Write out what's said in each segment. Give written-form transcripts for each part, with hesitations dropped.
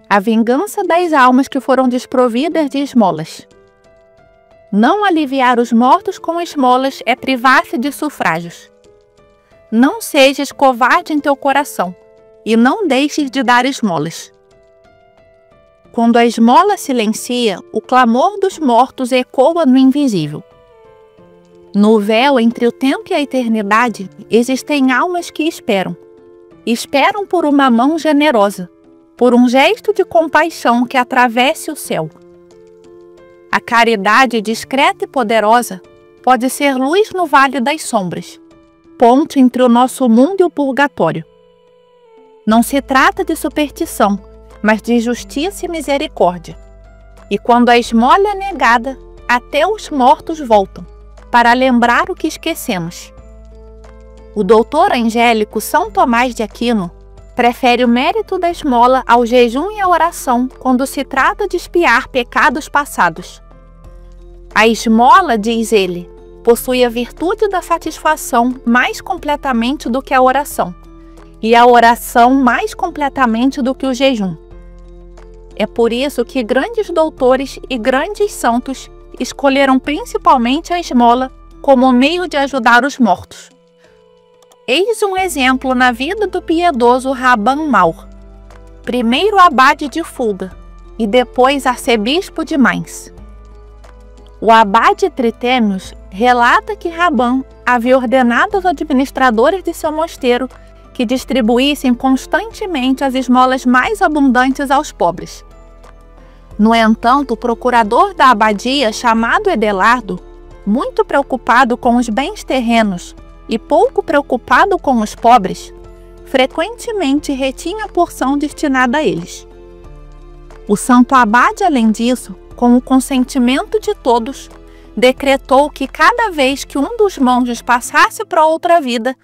A vingança das almas que foram desprovidas de esmolas. Não aliviar os mortos com esmolas é privar-se de sufrágios. Não sejas covarde em teu coração, e não deixes de dar esmolas. Quando a esmola silencia, o clamor dos mortos ecoa no invisível. No véu entre o tempo e a eternidade, existem almas que esperam. Esperam por uma mão generosa, por um gesto de compaixão que atravesse o céu. A caridade discreta e poderosa pode ser luz no vale das sombras, ponte entre o nosso mundo e o purgatório. Não se trata de superstição, mas de justiça e misericórdia. E quando a esmola é negada, até os mortos voltam, para lembrar o que esquecemos. O doutor angélico São Tomás de Aquino prefere o mérito da esmola ao jejum e à oração quando se trata de expiar pecados passados. A esmola, diz ele, possui a virtude da satisfação mais completamente do que a oração, e a oração mais completamente do que o jejum. É por isso que grandes doutores e grandes santos escolheram principalmente a esmola como meio de ajudar os mortos. Eis um exemplo na vida do piedoso Rabban Maur, primeiro abade de Fulda e depois arcebispo de Mainz. O abade Tritêmios relata que Rabban havia ordenado aos administradores de seu mosteiro que distribuíssem constantemente as esmolas mais abundantes aos pobres. No entanto, o procurador da abadia, chamado Edelardo, muito preocupado com os bens terrenos e pouco preocupado com os pobres, frequentemente retinha a porção destinada a eles. O santo abade, além disso, com o consentimento de todos, decretou que cada vez que um dos monges passasse para outra vida,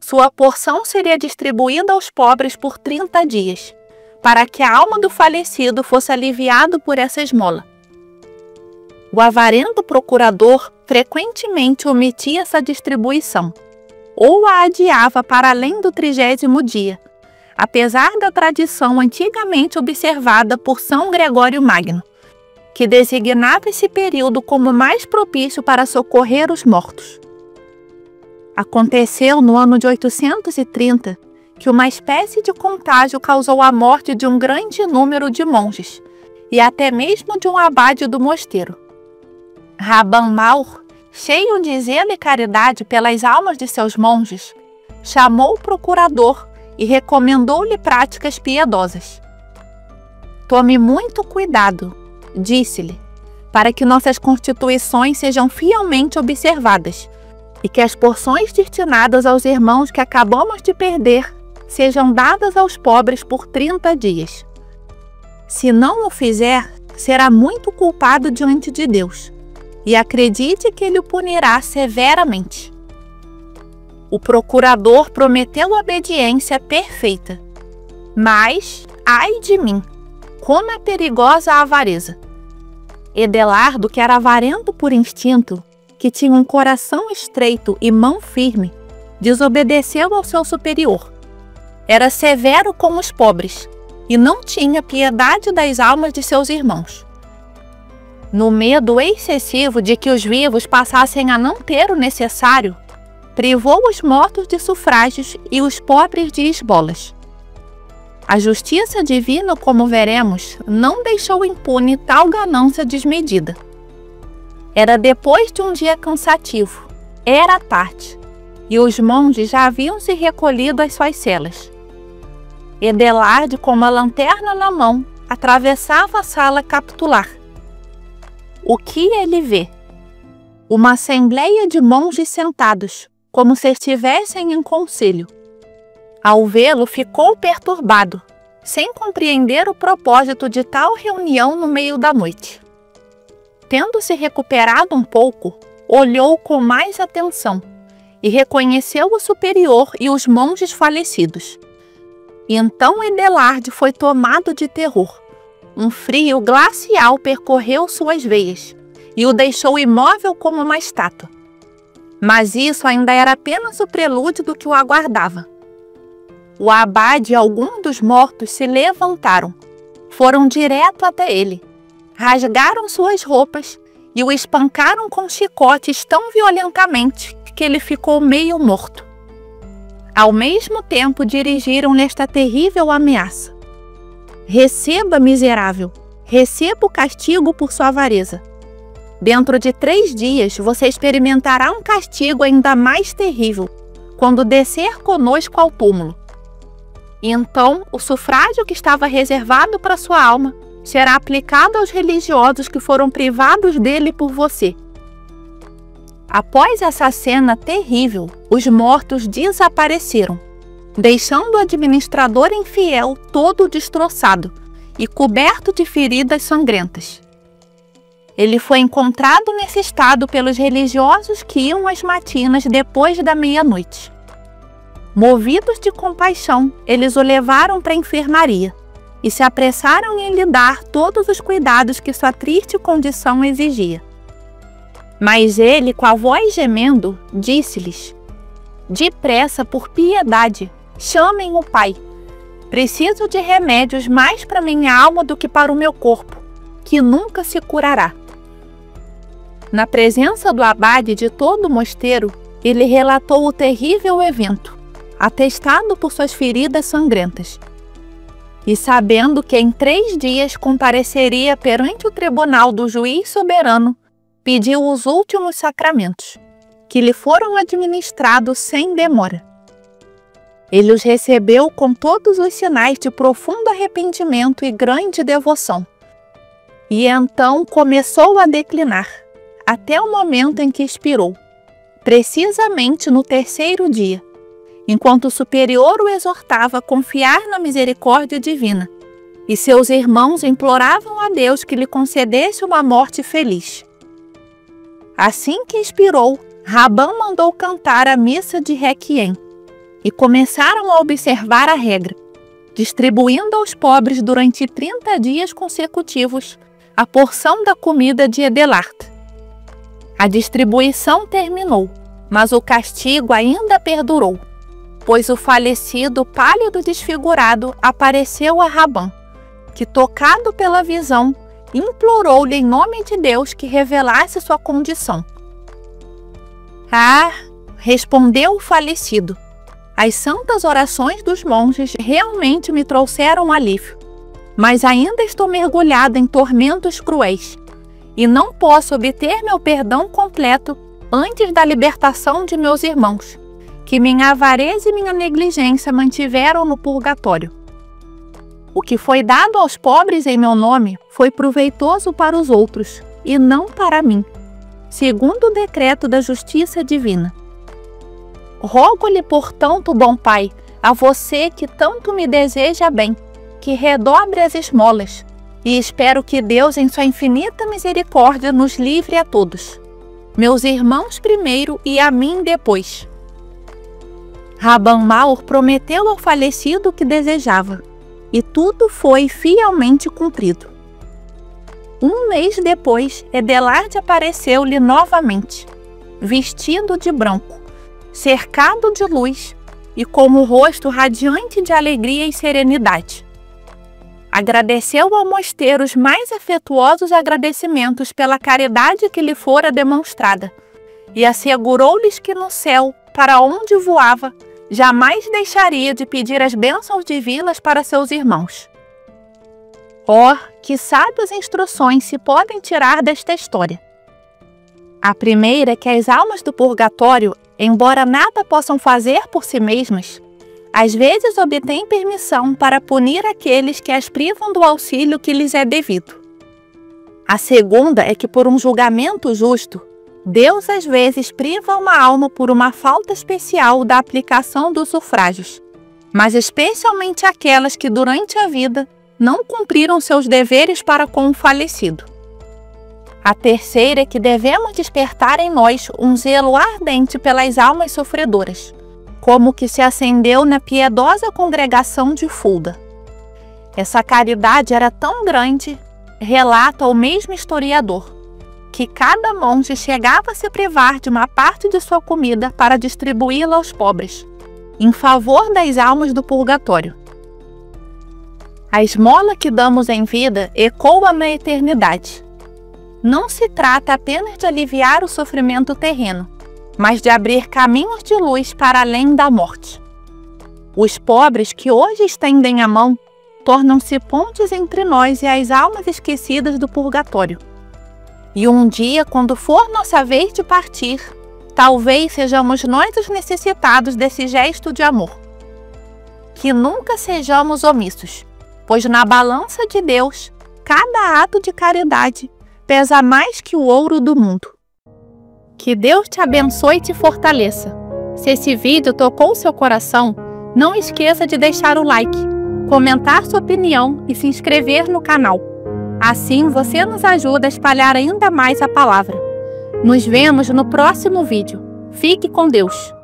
sua porção seria distribuída aos pobres por 30 dias, para que a alma do falecido fosse aliviada por essa esmola. O avarento procurador frequentemente omitia essa distribuição, ou a adiava para além do 30º dia, apesar da tradição antigamente observada por São Gregório Magno, que designava esse período como mais propício para socorrer os mortos. Aconteceu no ano de 830 que uma espécie de contágio causou a morte de um grande número de monges e até mesmo de um abade do mosteiro. Rabban Maur, cheio de zelo e caridade pelas almas de seus monges, chamou o procurador e recomendou-lhe práticas piedosas. Tome muito cuidado, disse-lhe, para que nossas constituições sejam fielmente observadas e que as porções destinadas aos irmãos que acabamos de perder sejam dadas aos pobres por 30 dias. Se não o fizer, será muito culpado diante de Deus, e acredite que ele o punirá severamente. O procurador prometeu obediência perfeita, mas, ai de mim, como é perigosa a avareza! Edelardo, que era avarento por instinto, que tinha um coração estreito e mão firme, desobedeceu ao seu superior. Era severo com os pobres e não tinha piedade das almas de seus irmãos. No medo excessivo de que os vivos passassem a não ter o necessário, privou os mortos de sufrágios e os pobres de esmolas. A justiça divina, como veremos, não deixou impune tal ganância desmedida. Era depois de um dia cansativo, era tarde, e os monges já haviam se recolhido às suas celas. Edelardo, com uma lanterna na mão, atravessava a sala capitular. O que ele vê? Uma assembleia de monges sentados, como se estivessem em conselho. Ao vê-lo, ficou perturbado, sem compreender o propósito de tal reunião no meio da noite. Tendo se recuperado um pouco, olhou com mais atenção e reconheceu o superior e os monges falecidos. E então Edelardo foi tomado de terror. Um frio glacial percorreu suas veias e o deixou imóvel como uma estátua. Mas isso ainda era apenas o prelúdio do que o aguardava. O abade e alguns dos mortos se levantaram, foram direto até ele, rasgaram suas roupas e o espancaram com chicotes tão violentamente que ele ficou meio morto. Ao mesmo tempo dirigiram-lhe esta terrível ameaça: receba, miserável, receba o castigo por sua avareza. Dentro de 3 dias você experimentará um castigo ainda mais terrível, quando descer conosco ao túmulo. E então o sufrágio que estava reservado para sua alma será aplicado aos religiosos que foram privados dele por você. Após essa cena terrível, os mortos desapareceram, deixando o administrador infiel todo destroçado e coberto de feridas sangrentas. Ele foi encontrado nesse estado pelos religiosos que iam às matinas depois da meia-noite. Movidos de compaixão, eles o levaram para a enfermaria e se apressaram em lhe dar todos os cuidados que sua triste condição exigia. Mas ele, com a voz gemendo, disse-lhes: depressa, por piedade, chamem o pai. Preciso de remédios mais para minha alma do que para o meu corpo, que nunca se curará. Na presença do abade de todo o mosteiro, ele relatou o terrível evento, atestado por suas feridas sangrentas. E sabendo que em 3 dias compareceria perante o tribunal do juiz soberano, pediu os últimos sacramentos, que lhe foram administrados sem demora. Ele os recebeu com todos os sinais de profundo arrependimento e grande devoção. E então começou a declinar, até o momento em que expirou, precisamente no 3º dia, enquanto o superior o exortava a confiar na misericórdia divina, e seus irmãos imploravam a Deus que lhe concedesse uma morte feliz. Assim que expirou, Rabban mandou cantar a missa de Requiem, e começaram a observar a regra, distribuindo aos pobres durante 30 dias consecutivos a porção da comida de Edelard. A distribuição terminou, mas o castigo ainda perdurou, pois o falecido, pálido e desfigurado, apareceu a Rabban, que, tocado pela visão, implorou-lhe em nome de Deus que revelasse sua condição. Ah, respondeu o falecido, as santas orações dos monges realmente me trouxeram alívio, mas ainda estou mergulhada em tormentos cruéis, e não posso obter meu perdão completo antes da libertação de meus irmãos, que minha avareza e minha negligência mantiveram no purgatório. O que foi dado aos pobres em meu nome foi proveitoso para os outros, e não para mim, segundo o decreto da justiça divina. Rogo-lhe, portanto, bom Pai, a você que tanto me deseja bem, que redobre as esmolas, e espero que Deus, em sua infinita misericórdia, nos livre a todos, meus irmãos primeiro e a mim depois. Rabban Maur prometeu ao falecido o que desejava, e tudo foi fielmente cumprido. 1 mês depois, Edelard apareceu-lhe novamente, vestido de branco, cercado de luz e com o rosto radiante de alegria e serenidade. Agradeceu ao mosteiro os mais afetuosos agradecimentos pela caridade que lhe fora demonstrada e assegurou-lhes que no céu, para onde voava, jamais deixaria de pedir as bênçãos divinas para seus irmãos. Oh, que sábias instruções se podem tirar desta história! A primeira é que as almas do purgatório, embora nada possam fazer por si mesmas, às vezes obtêm permissão para punir aqueles que as privam do auxílio que lhes é devido. A segunda é que, por um julgamento justo, Deus às vezes priva uma alma por uma falta especial da aplicação dos sufrágios, mas especialmente aquelas que durante a vida não cumpriram seus deveres para com o falecido. A terceira é que devemos despertar em nós um zelo ardente pelas almas sofredoras, como que se acendeu na piedosa congregação de Fulda. Essa caridade era tão grande, relata o mesmo historiador, que cada monge chegava a se privar de uma parte de sua comida para distribuí-la aos pobres, em favor das almas do purgatório. A esmola que damos em vida ecoa na eternidade. Não se trata apenas de aliviar o sofrimento terreno, mas de abrir caminhos de luz para além da morte. Os pobres que hoje estendem a mão tornam-se pontes entre nós e as almas esquecidas do purgatório. E um dia, quando for nossa vez de partir, talvez sejamos nós os necessitados desse gesto de amor. Que nunca sejamos omissos, pois na balança de Deus, cada ato de caridade pesa mais que o ouro do mundo. Que Deus te abençoe e te fortaleça. Se esse vídeo tocou seu coração, não esqueça de deixar o like, comentar sua opinião e se inscrever no canal. Assim você nos ajuda a espalhar ainda mais a palavra. Nos vemos no próximo vídeo. Fique com Deus!